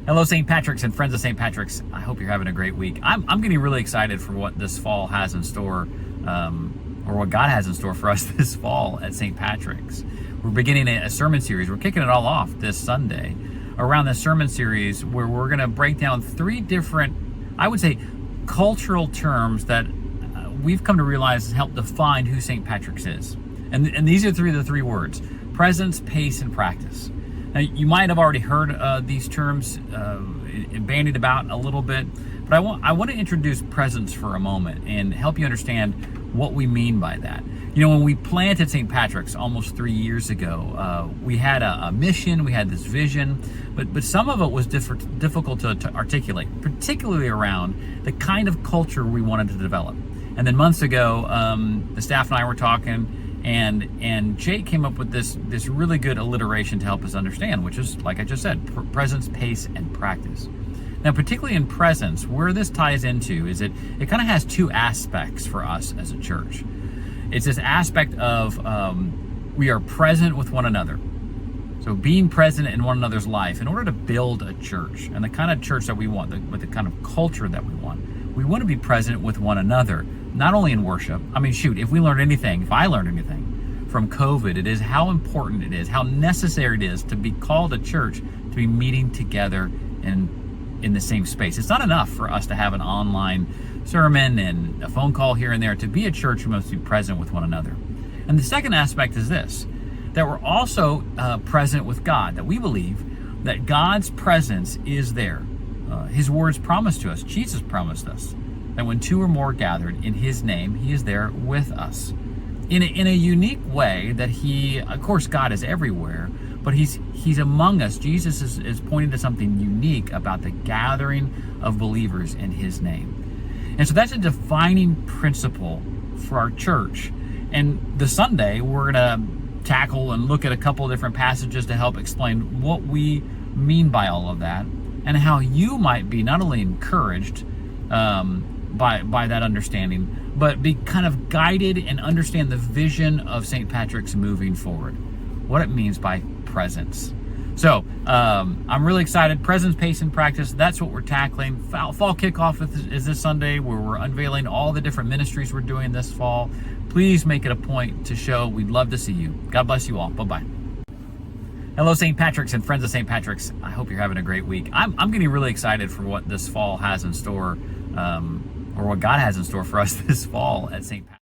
Hello, St. Patrick's and friends of St. Patrick's. I hope you're having a great week. I'm getting really excited for what this fall has in store, or what God has in store for us this fall at St. Patrick's. We're beginning a sermon series. We're kicking it all off this Sunday around this sermon series where we're going to break down three different, I would say, cultural terms that we've come to realize help define who St. Patrick's is. And these are the three words: presence, pace, and practice. Now, you might have already heard these terms bandied about a little bit, but I want to introduce presence for a moment and help you understand what we mean by that. You know, when we planted St. Patrick's almost 3 years ago, we had a mission, we had this vision, but some of it was difficult to articulate, particularly around the kind of culture we wanted to develop. And then months ago, the staff and I were talking, and Jake came up with this really good alliteration to help us understand, which is, like I just said, presence, pace, and practice. Now, particularly in presence, where this ties into is it kind of has two aspects for us as a church. It's this aspect of we are present with one another. So being present in one another's life in order to build a church and the kind of church that we want, with the kind of culture that we want to be present with one another, not only in worship. I mean, shoot, if I learned anything from COVID, it is how important it is, how necessary it is to be called a church, to be meeting together in the same space. It's not enough for us to have an online sermon and a phone call here and there. To be a church, we must be present with one another. And the second aspect is this, that we're also present with God, that we believe that God's presence is there. His words promised to us, Jesus promised us, that when two or more gathered in His name, He is there with us. In a unique way that He, of course, God is everywhere, but He's among us. Jesus is pointing to something unique about the gathering of believers in His name. And so that's a defining principle for our church. And this Sunday, we're going to tackle and look at a couple of different passages to help explain what we mean by all of that and how you might be not only encouraged by that understanding, but be kind of guided and understand the vision of St. Patrick's moving forward, what it means by presence. So I'm really excited. Presence, pace, and practice, that's what we're tackling. Fall kickoff is this Sunday, where we're unveiling all the different ministries we're doing this fall. Please make it a point to show. We'd love to see you. God bless you all. Bye-bye. Hello, St. Patrick's and friends of St. Patrick's. I hope you're having a great week. I'm getting really excited for what this fall has in store, or what God has in store for us this fall at St. Patrick's.